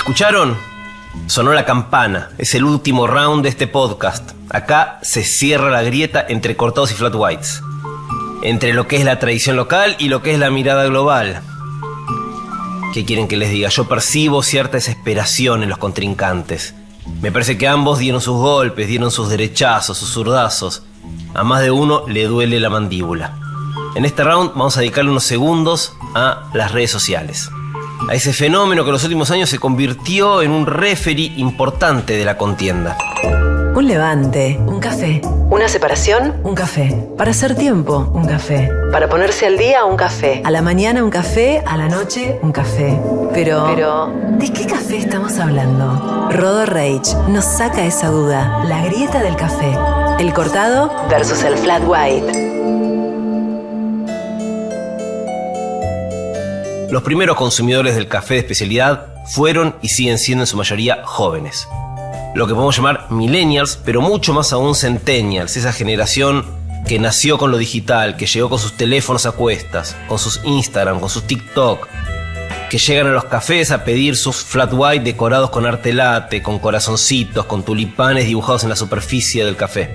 ¿Escucharon? Sonó la campana. Es el último round de este podcast. Acá se cierra la grieta entre cortados y flat whites. Entre lo que es la tradición local y lo que es la mirada global. ¿Qué quieren que les diga? Yo percibo cierta desesperación en los contrincantes. Me parece que ambos dieron sus golpes, dieron sus derechazos, sus zurdazos. A más de uno le duele la mandíbula. En este round vamos a dedicarle unos segundos a las redes sociales. A ese fenómeno que en los últimos años se convirtió en un referee importante de la contienda. Un levante, un café. Una separación, un café. Para hacer tiempo, un café. Para ponerse al día, un café. A la mañana, un café. A la noche, un café. Pero, ¿de qué café estamos hablando? Rodo Rage nos saca esa duda. La grieta del café. El cortado versus el flat white. Los primeros consumidores del café de especialidad fueron y siguen siendo en su mayoría jóvenes. Lo que podemos llamar millennials, pero mucho más aún centennials, esa generación que nació con lo digital, que llegó con sus teléfonos a cuestas, con sus Instagram, con sus TikTok, que llegan a los cafés a pedir sus flat white decorados con arte latte, con corazoncitos, con tulipanes dibujados en la superficie del café.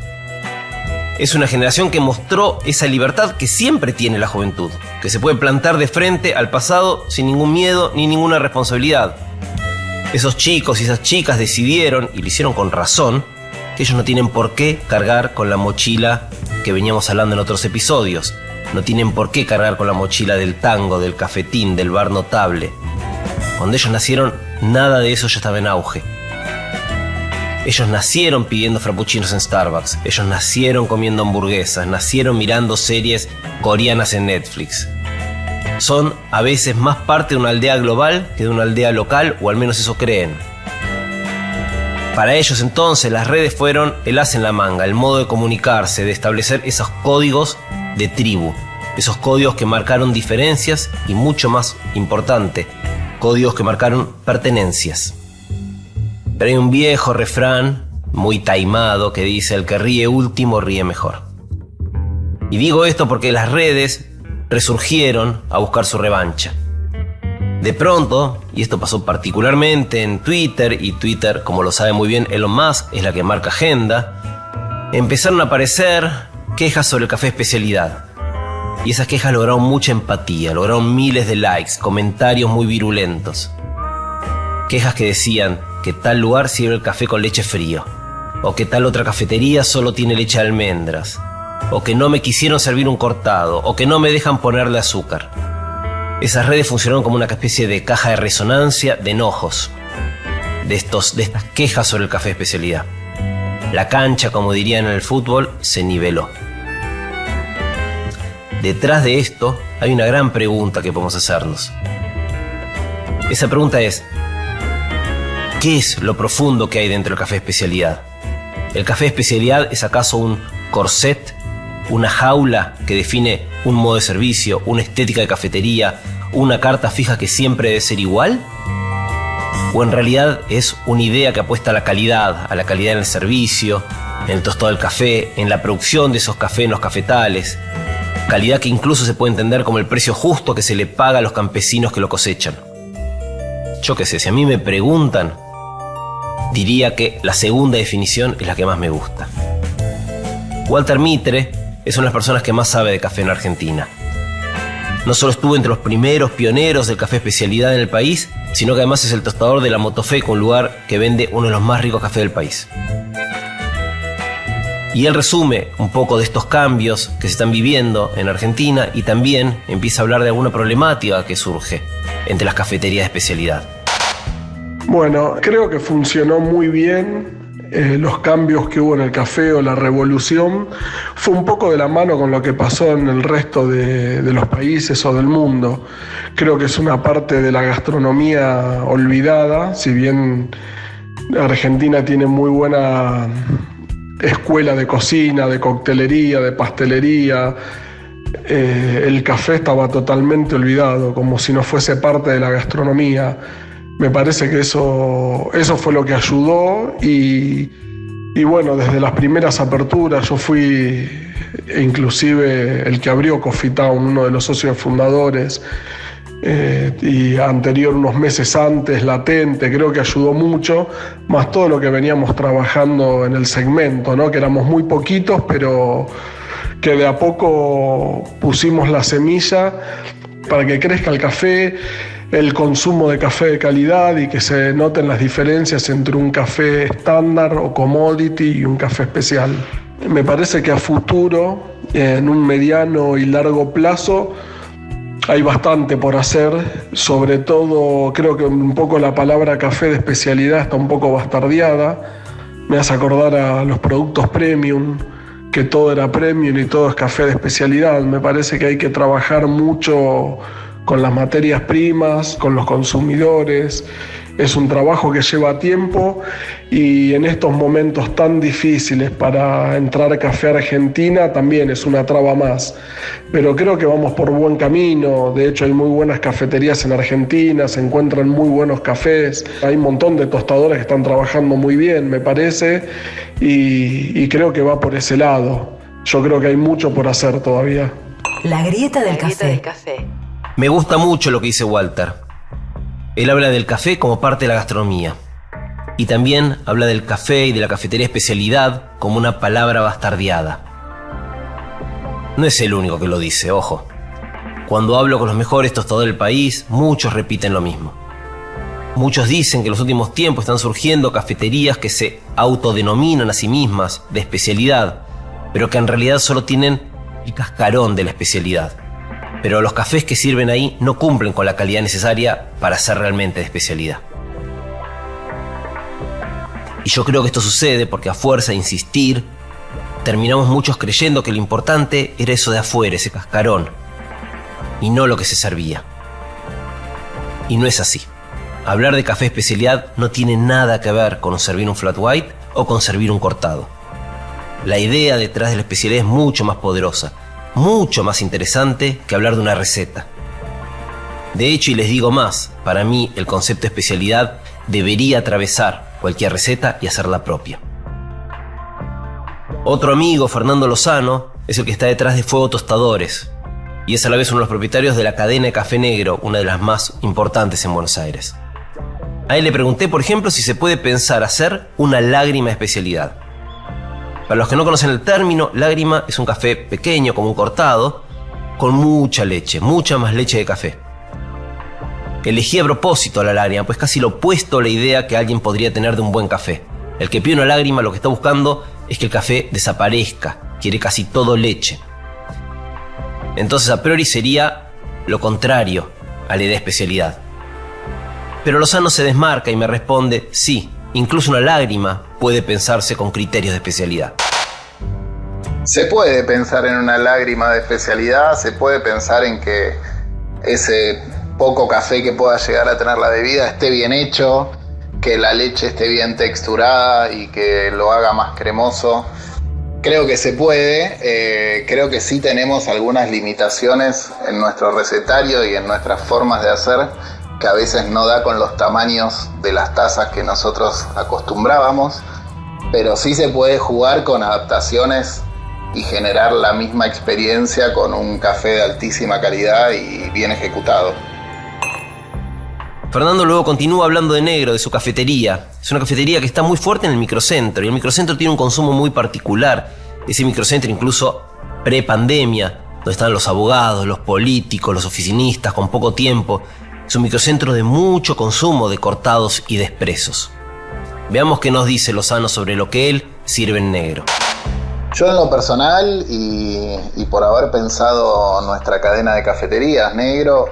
Es una generación que mostró esa libertad que siempre tiene la juventud, que se puede plantar de frente al pasado sin ningún miedo ni ninguna responsabilidad. Esos chicos y esas chicas decidieron, y lo hicieron con razón, que ellos no tienen por qué cargar con la mochila que veníamos hablando en otros episodios. No tienen por qué cargar con la mochila del tango, del cafetín, del bar notable. Cuando ellos nacieron, nada de eso ya estaba en auge. Ellos nacieron pidiendo frappuccinos en Starbucks. Ellos nacieron comiendo hamburguesas. Nacieron mirando series coreanas en Netflix. Son a veces más parte de una aldea global que de una aldea local, o al menos eso creen. Para ellos entonces las redes fueron el as en la manga, el modo de comunicarse, de establecer esos códigos de tribu. Esos códigos que marcaron diferencias y, mucho más importante, códigos que marcaron pertenencias. Pero hay un viejo refrán, muy taimado, que dice: el que ríe último ríe mejor. Y digo esto porque las redes resurgieron a buscar su revancha. De pronto, y esto pasó particularmente en Twitter, y Twitter, como lo sabe muy bien Elon Musk, es la que marca agenda, empezaron a aparecer quejas sobre el café especialidad. Y esas quejas lograron mucha empatía, lograron miles de likes, comentarios muy virulentos. Quejas que decían que tal lugar sirve el café con leche frío, o que tal otra cafetería solo tiene leche de almendras, o que no me quisieron servir un cortado, o que no me dejan ponerle azúcar. Esas redes funcionaron como una especie de caja de resonancia de enojos, de estas quejas sobre el café de especialidad. La cancha, como dirían en el fútbol, se niveló. Detrás de esto hay una gran pregunta que podemos hacernos. Esa pregunta es: ¿qué es lo profundo que hay dentro del café de especialidad? ¿El café de especialidad es acaso un corset, una jaula que define un modo de servicio, una estética de cafetería, una carta fija que siempre debe ser igual? ¿O en realidad es una idea que apuesta a la calidad en el servicio, en el tostado del café, en la producción de esos cafés en los cafetales? Calidad que incluso se puede entender como el precio justo que se le paga a los campesinos que lo cosechan. Yo qué sé, si a mí me preguntan, diría que la segunda definición es la que más me gusta. Walter Mitre es una de las personas que más sabe de café en Argentina. No solo estuvo entre los primeros pioneros del café especialidad en el país, sino que además es el tostador de La Motofeca, un lugar que vende uno de los más ricos cafés del país. Y él resume un poco de estos cambios que se están viviendo en Argentina, y también empieza a hablar de alguna problemática que surge entre las cafeterías de especialidad. Bueno, creo que funcionó muy bien. Los cambios que hubo en el café, o la revolución, fue un poco de la mano con lo que pasó en el resto de los países o del mundo. Creo que es una parte de la gastronomía olvidada, si bien Argentina tiene muy buena escuela de cocina, de coctelería, de pastelería. El café estaba totalmente olvidado, como si no fuese parte de la gastronomía. Me parece que eso fue lo que ayudó, y bueno, desde las primeras aperturas yo fui inclusive el que abrió Coffee Town, uno de los socios fundadores. y anterior unos meses antes, latente, creo que ayudó mucho, más todo lo que veníamos trabajando en el segmento, ¿no? Que éramos muy poquitos, pero que de a poco pusimos la semilla para que crezca el café, el consumo de café de calidad y que se noten las diferencias entre un café estándar o commodity y un café especial. Me parece que a futuro, en un mediano y largo plazo, hay bastante por hacer, sobre todo creo que un poco la palabra café de especialidad está un poco bastardeada. Me hace acordar a los productos premium, que todo era premium y todo es café de especialidad. Me parece que hay que trabajar mucho con las materias primas, con los consumidores. Es un trabajo que lleva tiempo y en estos momentos tan difíciles para entrar a café a Argentina también es una traba más. Pero creo que vamos por buen camino. De hecho, hay muy buenas cafeterías en Argentina, se encuentran muy buenos cafés. Hay un montón de tostadores que están trabajando muy bien, me parece, y creo que va por ese lado. Yo creo que hay mucho por hacer todavía. La grieta del café. Me gusta mucho lo que dice Walter. Él habla del café como parte de la gastronomía. Y también habla del café y de la cafetería especialidad como una palabra bastardeada. No es el único que lo dice, ojo. Cuando hablo con los mejores tostadores del país, muchos repiten lo mismo. Muchos dicen que en los últimos tiempos están surgiendo cafeterías que se autodenominan a sí mismas de especialidad, pero que en realidad solo tienen el cascarón de la especialidad. Pero los cafés que sirven ahí no cumplen con la calidad necesaria para ser realmente de especialidad. Y yo creo que esto sucede porque a fuerza de insistir, terminamos muchos creyendo que lo importante era eso de afuera, ese cascarón, y no lo que se servía. Y no es así. Hablar de café especialidad no tiene nada que ver con servir un flat white o con servir un cortado. La idea detrás de la especialidad es mucho más poderosa, mucho más interesante que hablar de una receta. De hecho, y les digo más, para mí el concepto de especialidad debería atravesar cualquier receta y hacerla propia. Otro amigo, Fernando Lozano, es el que está detrás de Fuego Tostadores y es a la vez uno de los propietarios de la cadena de Café Negro, una de las más importantes en Buenos Aires. A él le pregunté, por ejemplo, si se puede pensar hacer una lágrima de especialidad. Para los que no conocen el término, lágrima es un café pequeño, como un cortado, con mucha leche, mucha más leche de café. Elegí a propósito la lágrima, pues casi lo opuesto a la idea que alguien podría tener de un buen café. El que pide una lágrima lo que está buscando es que el café desaparezca, quiere casi todo leche. Entonces a priori sería lo contrario a la idea de especialidad. Pero Lozano se desmarca y me responde, sí, incluso una lágrima puede pensarse con criterios de especialidad. Se puede pensar en una lágrima de especialidad, se puede pensar en que ese poco café que pueda llegar a tener la bebida esté bien hecho, que la leche esté bien texturada y que lo haga más cremoso. Creo que se puede, creo que sí tenemos algunas limitaciones en nuestro recetario y en nuestras formas de hacer, que a veces no da con los tamaños de las tazas que nosotros acostumbrábamos, pero sí se puede jugar con adaptaciones y generar la misma experiencia con un café de altísima calidad y bien ejecutado. Fernando luego continúa hablando de Negro, de su cafetería. Es una cafetería que está muy fuerte en el microcentro y el microcentro tiene un consumo muy particular. Ese microcentro incluso pre-pandemia, donde están los abogados, los políticos, los oficinistas con poco tiempo. Es un microcentro de mucho consumo de cortados y de expresos. Veamos qué nos dice Lozano sobre lo que él sirve en Negro. Yo en lo personal y por haber pensado nuestra cadena de cafeterías Negro,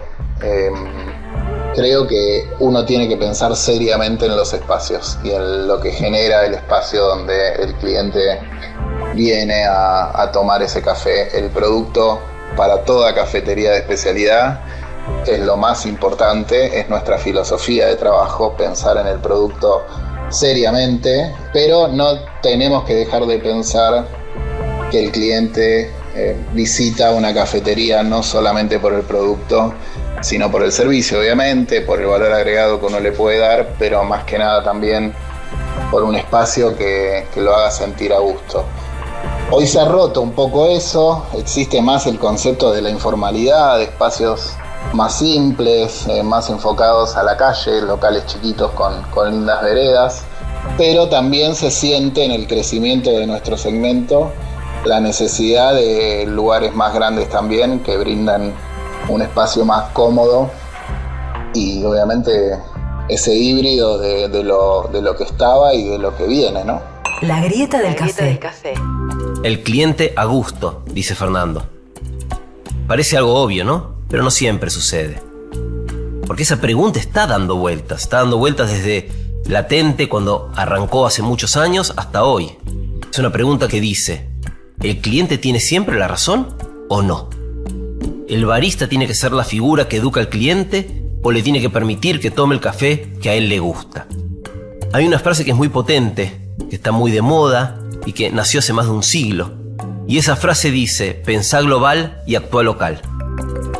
creo que uno tiene que pensar seriamente en los espacios y en lo que genera el espacio donde el cliente viene a tomar ese café. El producto para toda cafetería de especialidad es lo más importante, es nuestra filosofía de trabajo, pensar en el producto seriamente, pero no tenemos que dejar de pensar que el cliente visita una cafetería no solamente por el producto, sino por el servicio, obviamente, por el valor agregado que uno le puede dar, pero más que nada también por un espacio que lo haga sentir a gusto. Hoy se ha roto un poco eso, existe más el concepto de la informalidad, de espacios más simples, más enfocados a la calle, locales chiquitos con lindas veredas, pero también se siente en el crecimiento de nuestro segmento la necesidad de lugares más grandes también, que brindan un espacio más cómodo y obviamente ese híbrido de lo que estaba y de lo que viene, ¿no? La grieta del café. El cliente a gusto, dice Fernando. Parece algo obvio, ¿no? Pero no siempre sucede. Porque esa pregunta está dando vueltas desde latente cuando arrancó hace muchos años hasta hoy. Es una pregunta que dice, ¿el cliente tiene siempre la razón o no? ¿El barista tiene que ser la figura que educa al cliente o le tiene que permitir que tome el café que a él le gusta? Hay una frase que es muy potente, que está muy de moda y que nació hace más de un siglo. Y esa frase dice, pensá global y actúa local.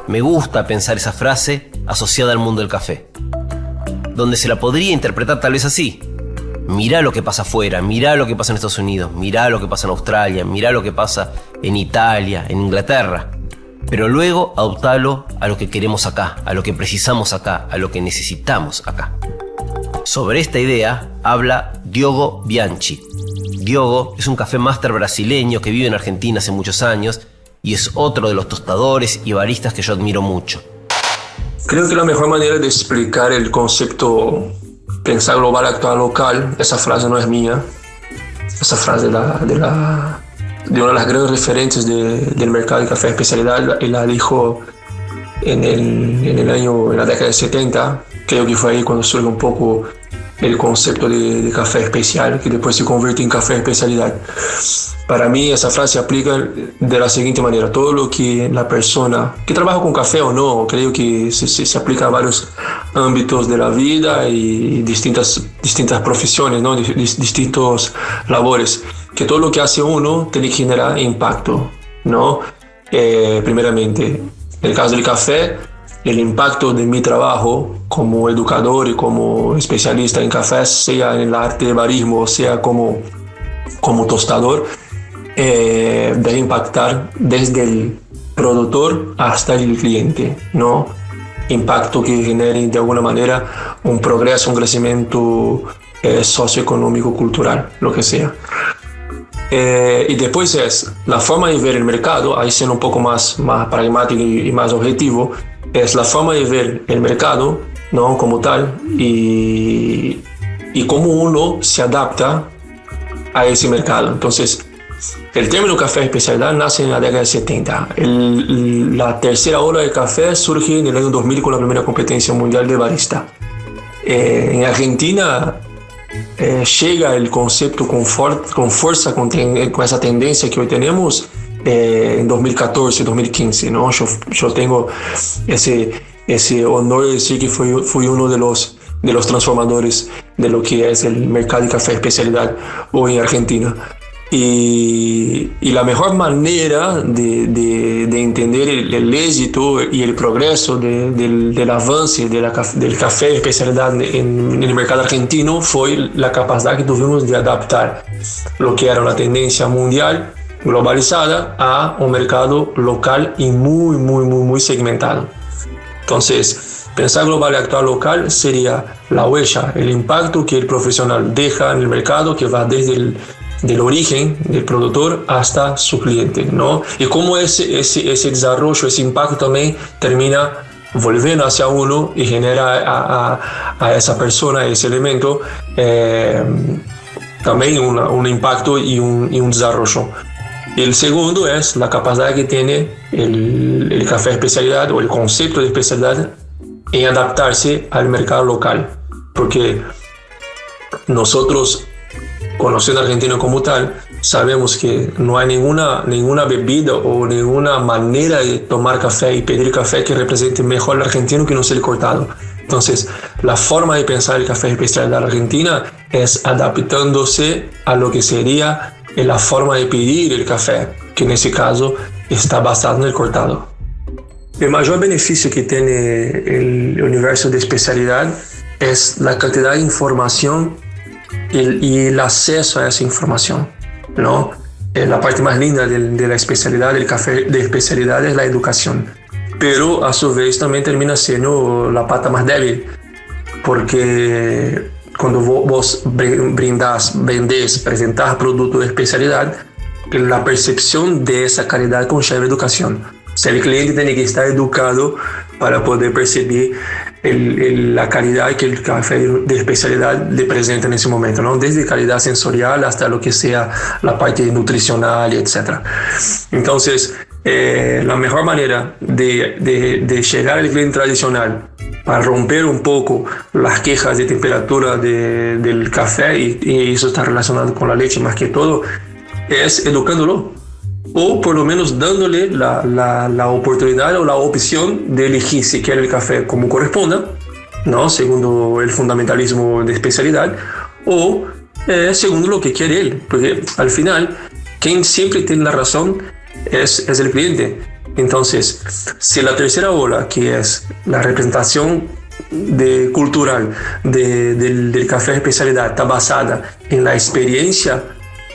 Me gusta pensar esa frase asociada al mundo del café, donde se la podría interpretar tal vez así. Mirá lo que pasa afuera, mirá lo que pasa en Estados Unidos, mirá lo que pasa en Australia, mirá lo que pasa en Italia, en Inglaterra. Pero luego adoptalo a lo que queremos acá, a lo que precisamos acá, a lo que necesitamos acá. Sobre esta idea habla Diogo Bianchi. Diogo es un café máster brasileño que vive en Argentina hace muchos años y es otro de los tostadores y baristas que yo admiro mucho. Creo que la mejor manera de explicar el concepto pensar global, actuar local, esa frase no es mía, esa frase de una de las grandes referentes del mercado de café de especialidad, y la dijo en la década de 70, creo que fue ahí cuando surge un poco el concepto de café especial, que después se convierte en café de especialidad. Para mí esa frase aplica de la siguiente manera: todo lo que la persona que trabaja con café o no, creo que se aplica a varios ámbitos de la vida y distintas profesiones, ¿no? Distintos labores, que todo lo que hace uno tiene que generar impacto, ¿no? Primeramente, en el caso del café, el impacto de mi trabajo como educador y como especialista en café, sea en el arte de barismo, sea como tostador, debe impactar desde el productor hasta el cliente, ¿no? Impacto que genere de alguna manera un progreso, un crecimiento socioeconómico, cultural, lo que sea. Y después es la forma de ver el mercado, ahí siendo un poco más pragmático y más objetivo, es la forma de ver el mercado, ¿no? Como tal, y cómo uno se adapta a ese mercado. Entonces, el término café de especialidad nace en la década de 70. La tercera ola del café surge en el año 2000 con la primera competencia mundial de barista. En Argentina llega el concepto con fuerza, con esa tendencia que hoy tenemos, en 2014, 2015, ¿no? Yo tengo ese honor de decir que fui uno de los transformadores de lo que es el mercado de café de especialidad hoy en Argentina. Y la mejor manera de entender el éxito y el progreso del avance del café de especialidad en el mercado argentino fue la capacidad que tuvimos de adaptar lo que era una tendencia mundial globalizada a un mercado local y muy segmentado. Entonces, pensar global y actuar local sería la huella, el impacto que el profesional deja en el mercado, que va desde del origen del productor hasta su cliente, ¿no? Y cómo ese desarrollo, ese impacto también termina volviendo hacia uno y genera a esa persona, a ese elemento, también un impacto y un desarrollo. El segundo es la capacidad que tiene el café de especialidad o el concepto de especialidad en adaptarse al mercado local, porque nosotros, conociendo a Argentina como tal, sabemos que no hay ninguna bebida o ninguna manera de tomar café y pedir café que represente mejor al argentino que no sea el cortado. Entonces, la forma de pensar el café de especialidad argentina es adaptándose a lo que sería la forma de pedir el café, que en ese caso está basado en el cortado. El mayor beneficio que tiene el universo de especialidad es la cantidad de información y el acceso a esa información, ¿no? La parte más linda de la especialidad, del café de especialidad, es la educación. pero a su vez también termina siendo la pata más débil, porque cuando vos vendés, presentás productos de especialidad, la percepción de esa calidad conlleva educación. O sea, el cliente tiene que estar educado para poder percibir la calidad que el café de especialidad le presenta en ese momento, ¿no? Desde calidad sensorial hasta lo que sea la parte nutricional, etc. Entonces, la mejor manera de llegar al cliente tradicional para romper un poco las quejas de temperatura del café, y eso está relacionado con la leche más que todo, es educándolo, o por lo menos dándole la oportunidad o la opción de elegir si quiere el café como corresponda, ¿no? Segundo el fundamentalismo de especialidad, o segundo lo que quiere él, porque al final quien siempre tiene la razón es el cliente. Entonces, si la tercera ola, que es la representación cultural del café de especialidad, está basada en la experiencia,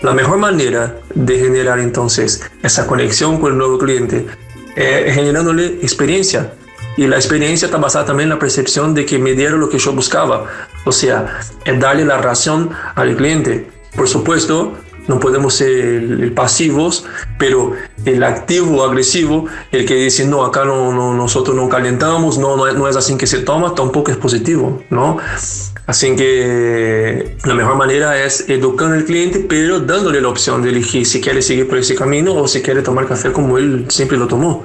la mejor manera de generar entonces esa conexión con el nuevo cliente es generándole experiencia. Y la experiencia está basada también en la percepción de que me dieron lo que yo buscaba. O sea, es darle la razón al cliente. Por supuesto, no podemos ser pasivos, pero el activo o agresivo, el que dice, no, acá nosotros no calentamos, no es así que se toma, tampoco es positivo, ¿no? Así que la mejor manera es educando al cliente, pero dándole la opción de elegir si quiere seguir por ese camino o si quiere tomar café como él siempre lo tomó.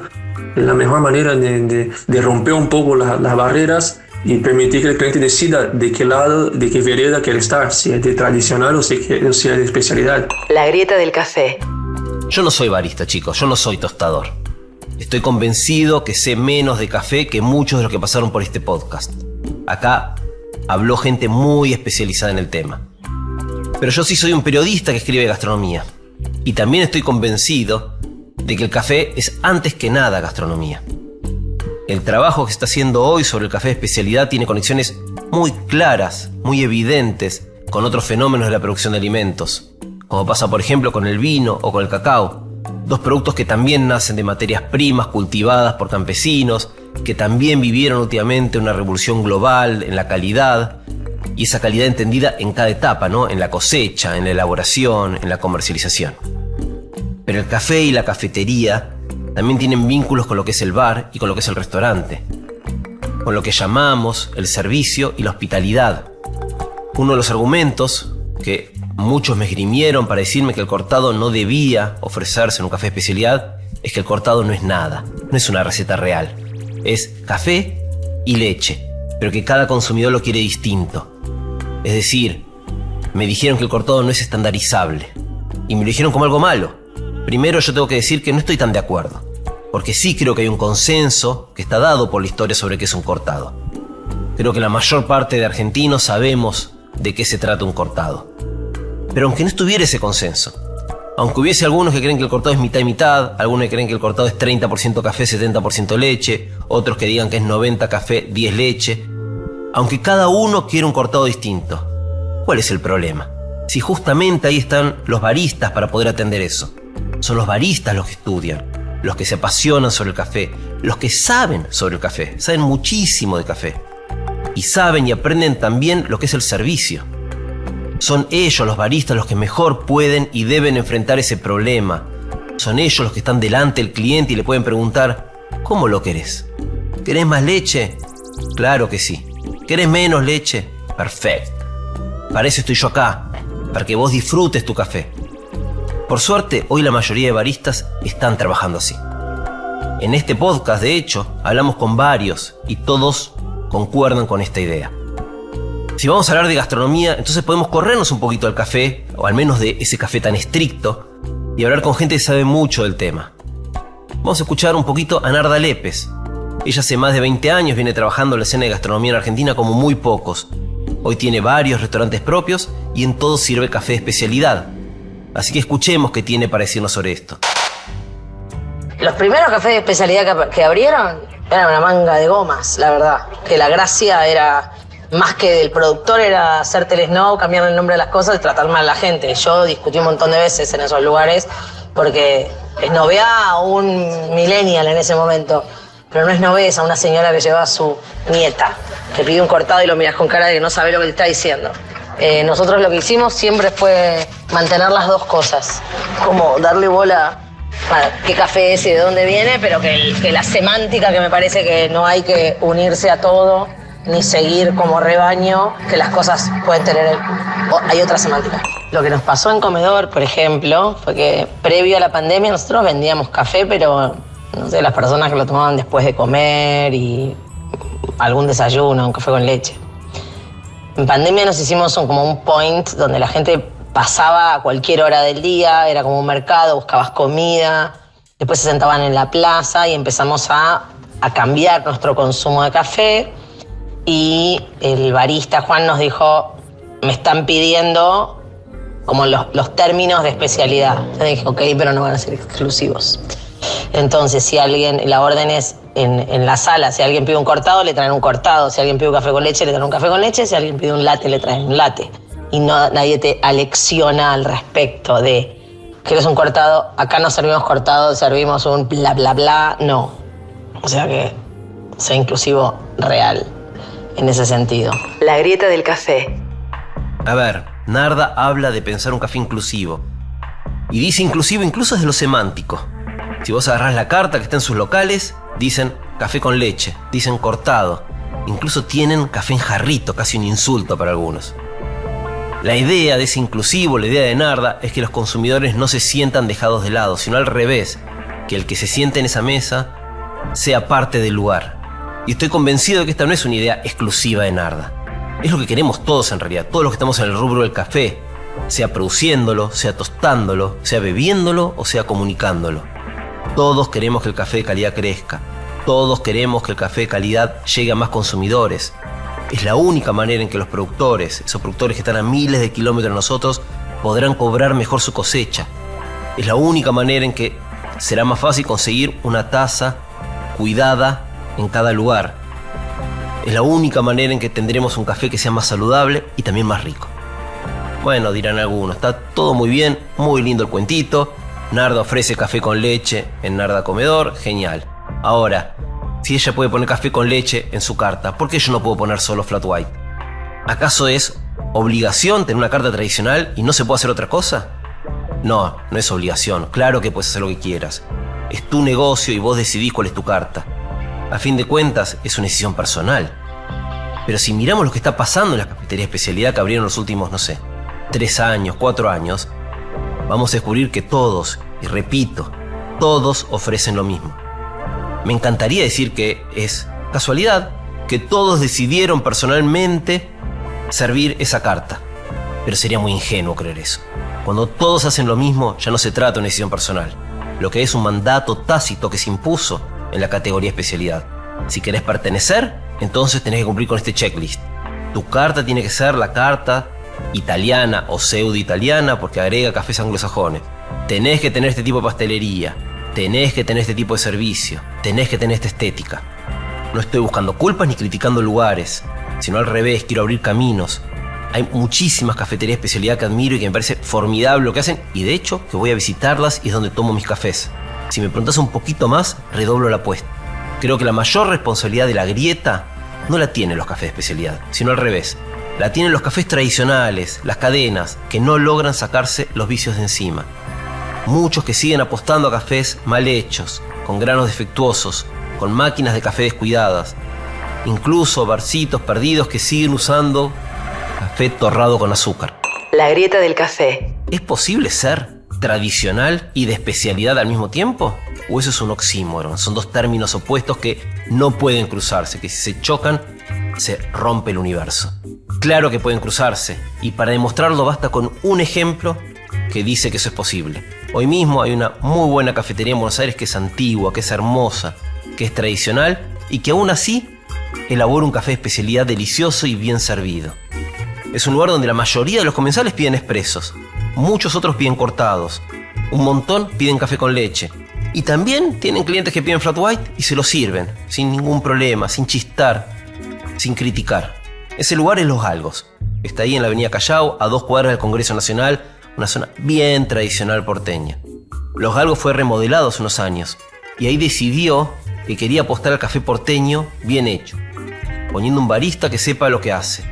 Es la mejor manera de romper un poco las barreras y permitir que el cliente decida de qué lado, de qué vereda quiere estar, si es de tradicional o si es de especialidad. La grieta del café. Yo no soy barista, chicos, yo no soy tostador. Estoy convencido que sé menos de café que muchos de los que pasaron por este podcast. Acá habló gente muy especializada en el tema. Pero yo sí soy un periodista que escribe gastronomía. Y también estoy convencido de que el café es antes que nada gastronomía. El trabajo que se está haciendo hoy sobre el café de especialidad tiene conexiones muy claras, muy evidentes con otros fenómenos de la producción de alimentos, como pasa por ejemplo con el vino o con el cacao, dos productos que también nacen de materias primas cultivadas por campesinos, que también vivieron últimamente una revolución global en la calidad, y esa calidad entendida en cada etapa, ¿no? En la cosecha, en la elaboración, en la comercialización. Pero el café y la cafetería también tienen vínculos con lo que es el bar y con lo que es el restaurante, con lo que llamamos el servicio y la hospitalidad. Uno de los argumentos que muchos me esgrimieron para decirme que el cortado no debía ofrecerse en un café de especialidad es que el cortado no es nada, no es una receta real. Es café y leche, pero que cada consumidor lo quiere distinto. Es decir, me dijeron que el cortado no es estandarizable y me lo dijeron como algo malo. Primero yo tengo que decir que no estoy tan de acuerdo, porque sí creo que hay un consenso que está dado por la historia sobre qué es un cortado. Creo que la mayor parte de argentinos sabemos de qué se trata un cortado. Pero aunque no estuviera ese consenso, aunque hubiese algunos que creen que el cortado es mitad y mitad, algunos que creen que el cortado es 30% café, 70% leche, otros que digan que es 90 café, 10 leche, aunque cada uno quiere un cortado distinto, ¿cuál es el problema? Si justamente ahí están los baristas para poder atender eso. Son los baristas los que estudian, los que se apasionan sobre el café, los que saben sobre el café, saben muchísimo de café. Y saben y aprenden también lo que es el servicio. Son ellos, los baristas, los que mejor pueden y deben enfrentar ese problema. Son ellos los que están delante del cliente y le pueden preguntar, ¿cómo lo querés? ¿Querés más leche? Claro que sí. ¿Querés menos leche? Perfecto. Para eso estoy yo acá, para que vos disfrutes tu café. Por suerte, hoy la mayoría de baristas están trabajando así. En este podcast, de hecho, hablamos con varios y todos concuerdan con esta idea. Si vamos a hablar de gastronomía, entonces podemos corrernos un poquito del café, o al menos de ese café tan estricto, y hablar con gente que sabe mucho del tema. Vamos a escuchar un poquito a Narda Lépez. Ella hace más de 20 años viene trabajando en la escena de gastronomía en Argentina como muy pocos. Hoy tiene varios restaurantes propios y en todos sirve café de especialidad. Así que escuchemos qué tiene para decirnos sobre esto. Los primeros cafés de especialidad que abrieron eran una manga de gomas, la verdad. Que la gracia era, más que del productor, era hacerte el snob, cambiarle el nombre de las cosas y tratar mal a la gente. Yo discutí un montón de veces en esos lugares porque esnobeaba a un millennial en ese momento. pero no ves a una señora que lleva a su nieta, que pide un cortado y lo miras con cara de que no sabe lo que te está diciendo. Nosotros lo que hicimos siempre fue mantener las dos cosas, como darle bola a qué café es y de dónde viene, pero que la semántica, que me parece que no hay que unirse a todo ni seguir como rebaño, que las cosas pueden tener, hay otra semántica. Lo que nos pasó en Comedor, por ejemplo, fue que previo a la pandemia nosotros vendíamos café, pero no sé, las personas que lo tomaban después de comer y algún desayuno, un café con leche. En pandemia nos hicimos como un point donde la gente pasaba a cualquier hora del día, era como un mercado, buscabas comida, después se sentaban en la plaza y empezamos a cambiar nuestro consumo de café. Y el barista Juan nos dijo, me están pidiendo como los términos de especialidad. Entonces dije, ok, pero no van a ser exclusivos. Entonces, si alguien, la orden es en la sala, si alguien pide un cortado, le traen un cortado. Si alguien pide un café con leche, le traen un café con leche. Si alguien pide un latte, le traen un latte. Y nadie te alecciona al respecto de, ¿quieres un cortado? Acá no servimos cortado, servimos un bla, bla, bla. No. O sea que sea inclusivo real en ese sentido. La grieta del café. A ver, Narda habla de pensar un café inclusivo. Y dice inclusivo incluso desde lo semántico. Si vos agarrás la carta que está en sus locales, dicen café con leche, dicen cortado. Incluso tienen café en jarrito, casi un insulto para algunos. La idea de ese inclusivo, la idea de Narda, es que los consumidores no se sientan dejados de lado, sino al revés, que el que se siente en esa mesa sea parte del lugar. Y estoy convencido de que esta no es una idea exclusiva de Narda. Es lo que queremos todos en realidad, todos los que estamos en el rubro del café, sea produciéndolo, sea tostándolo, sea bebiéndolo o sea comunicándolo. Todos queremos que el café de calidad crezca. Todos queremos que el café de calidad llegue a más consumidores. Es la única manera en que los productores, esos productores que están a miles de kilómetros de nosotros, podrán cobrar mejor su cosecha. Es la única manera en que será más fácil conseguir una taza cuidada en cada lugar. Es la única manera en que tendremos un café que sea más saludable y también más rico. Bueno, dirán algunos, está todo muy bien, muy lindo el cuentito. Narda ofrece café con leche en Narda Comedor, genial. Ahora, si ella puede poner café con leche en su carta, ¿por qué yo no puedo poner solo flat white? ¿Acaso es obligación tener una carta tradicional y no se puede hacer otra cosa? No, no es obligación. Claro que puedes hacer lo que quieras. Es tu negocio y vos decidís cuál es tu carta. A fin de cuentas, es una decisión personal. Pero si miramos lo que está pasando en las cafeterías de especialidad que abrieron los últimos, 3 años, 4 años, vamos a descubrir que todos, y repito, todos ofrecen lo mismo. Me encantaría decir que es casualidad, que todos decidieron personalmente servir esa carta. Pero sería muy ingenuo creer eso. Cuando todos hacen lo mismo, ya no se trata de una decisión personal. Lo que es un mandato tácito que se impuso en la categoría especialidad. Si querés pertenecer, entonces tenés que cumplir con este checklist. Tu carta tiene que ser la carta italiana o pseudo-italiana porque agrega cafés anglosajones. Tenés que tener este tipo de pastelería. Tenés que tener este tipo de servicio. Tenés que tener esta estética. No estoy buscando culpas ni criticando lugares, sino al revés, quiero abrir caminos. Hay muchísimas cafeterías de especialidad que admiro y que me parece formidable lo que hacen, y de hecho que voy a visitarlas y es donde tomo mis cafés. Si me preguntás un poquito más, redoblo la apuesta. Creo que la mayor responsabilidad de la grieta no la tienen los cafés de especialidad, sino al revés. La tienen los cafés tradicionales, las cadenas, que no logran sacarse los vicios de encima. Muchos que siguen apostando a cafés mal hechos, con granos defectuosos, con máquinas de café descuidadas. Incluso barcitos perdidos que siguen usando café torrado con azúcar. La grieta del café. ¿Es posible ser tradicional y de especialidad al mismo tiempo? ¿O eso es un oxímoron? Son dos términos opuestos que no pueden cruzarse, que si se chocan, se rompe el universo. Claro que pueden cruzarse, y para demostrarlo basta con un ejemplo que dice que eso es posible. Hoy mismo hay una muy buena cafetería en Buenos Aires que es antigua, que es hermosa, que es tradicional y que aún así elabora un café de especialidad delicioso y bien servido. Es un lugar donde la mayoría de los comensales piden expresos, muchos otros piden cortados, un montón piden café con leche. Y también tienen clientes que piden flat white y se lo sirven, sin ningún problema, sin chistar, sin criticar. Ese lugar es Los Galgos. Está ahí en la avenida Callao, a 2 cuadras del Congreso Nacional, una zona bien tradicional porteña. Los Galgos fue remodelado hace unos años y ahí decidió que quería apostar al café porteño bien hecho, poniendo un barista que sepa lo que hace,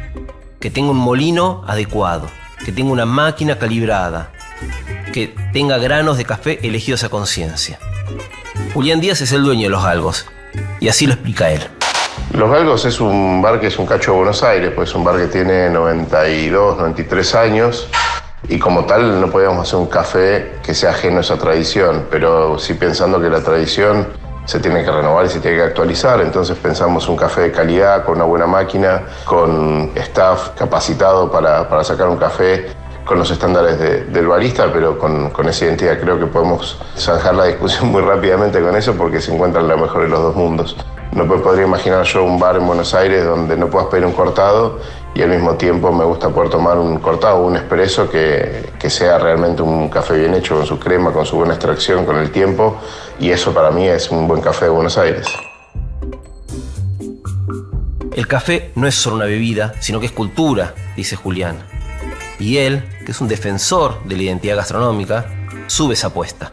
que tenga un molino adecuado, que tenga una máquina calibrada, que tenga granos de café elegidos a conciencia. Julián Díaz es el dueño de Los Galgos, y así lo explica él. Los Galgos es un bar que es un cacho de Buenos Aires, pues es un bar que tiene 92, 93 años, y como tal no podíamos hacer un café que sea ajeno a esa tradición, pero sí pensando que la tradición se tiene que renovar y se tiene que actualizar. Entonces pensamos un café de calidad, con una buena máquina, con staff capacitado para sacar un café con los estándares del barista, pero con esa identidad. Creo que podemos zanjar la discusión muy rápidamente con eso, porque se encuentran la mejor de los dos mundos. No podría imaginar yo un bar en Buenos Aires donde no puedas pedir un cortado y al mismo tiempo me gusta poder tomar un cortado o un espresso que sea realmente un café bien hecho, con su crema, con su buena extracción, con el tiempo, y eso para mí es un buen café de Buenos Aires. El café no es solo una bebida, sino que es cultura, dice Julián. Y él, que es un defensor de la identidad gastronómica, sube esa apuesta.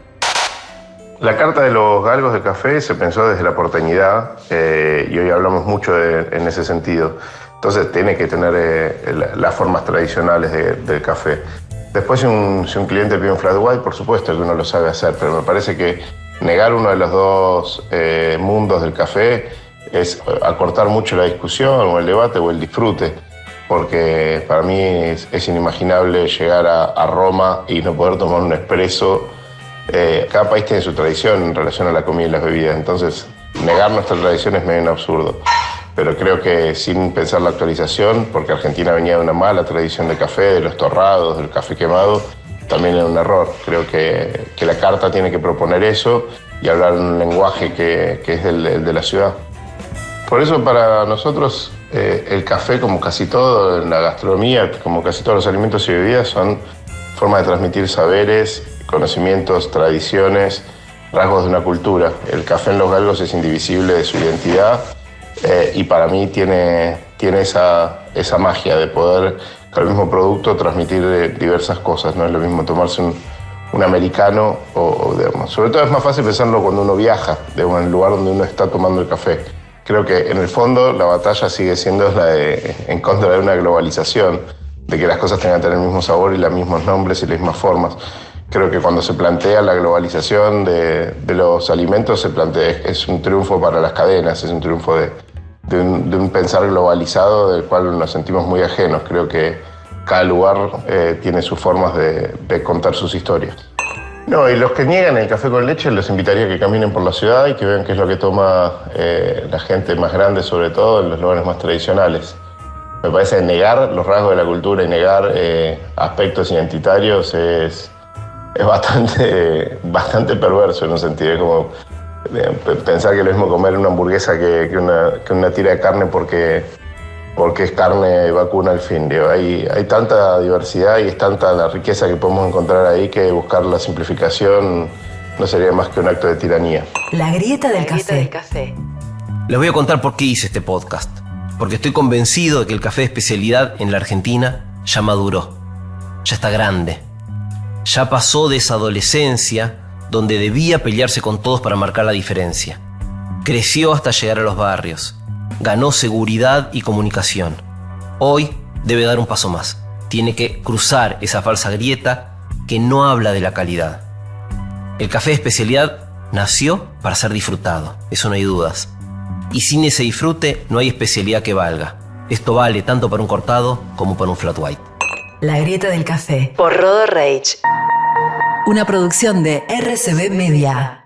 La carta de los Galgos de café se pensó desde la porteñidad y hoy hablamos mucho en ese sentido. Entonces tiene que tener las formas tradicionales del café. Después si un cliente pide un flat white, por supuesto que uno lo sabe hacer, pero me parece que negar uno de los dos mundos del café es acortar mucho la discusión o el debate o el disfrute, porque para mí es inimaginable llegar a Roma y no poder tomar un espresso. Cada país tiene su tradición en relación a la comida y las bebidas, entonces negar nuestra tradición es medio absurdo. Pero creo que sin pensar la actualización, porque Argentina venía de una mala tradición de café, de los torrados, del café quemado, también era un error. Creo que la carta tiene que proponer eso y hablar en un lenguaje que es el de la ciudad. Por eso para nosotros el café, como casi todo en la gastronomía, como casi todos los alimentos y bebidas, son formas de transmitir saberes, conocimientos, tradiciones, rasgos de una cultura. El café en Los Galgos es indivisible de su identidad y para mí tiene esa magia de poder, con el mismo producto, transmitir diversas cosas. No es lo mismo tomarse un americano digamos, sobre todo es más fácil pensarlo cuando uno viaja, digamos, en el lugar donde uno está tomando el café. Creo que en el fondo la batalla sigue siendo en contra de una globalización, de que las cosas tengan que tener el mismo sabor y los mismos nombres y las mismas formas. Creo que cuando se plantea la globalización de los alimentos, es un triunfo para las cadenas, es un triunfo de un pensar globalizado del cual nos sentimos muy ajenos. Creo que cada lugar tiene sus formas de contar sus historias. No, y los que niegan el café con leche los invitaría a que caminen por la ciudad y que vean qué es lo que toma la gente más grande, sobre todo en los lugares más tradicionales. Me parece que negar los rasgos de la cultura y negar aspectos identitarios es bastante perverso en un sentido. Es como pensar que lo mismo comer una hamburguesa que una tira de carne porque es carne vacuna al fin. Digo, hay tanta diversidad y es tanta la riqueza que podemos encontrar ahí que buscar la simplificación no sería más que un acto de tiranía. La grieta del café. Les voy a contar por qué hice este podcast. Porque estoy convencido de que el café de especialidad en la Argentina ya maduró. Ya está grande. Ya pasó de esa adolescencia donde debía pelearse con todos para marcar la diferencia. Creció hasta llegar a los barrios. Ganó seguridad y comunicación. Hoy debe dar un paso más. Tiene que cruzar esa falsa grieta que no habla de la calidad. El café de especialidad nació para ser disfrutado, eso no hay dudas. Y sin ese disfrute no hay especialidad que valga. Esto vale tanto para un cortado como para un flat white. La grieta del café por Rodo Reich. Una producción de RCB Media.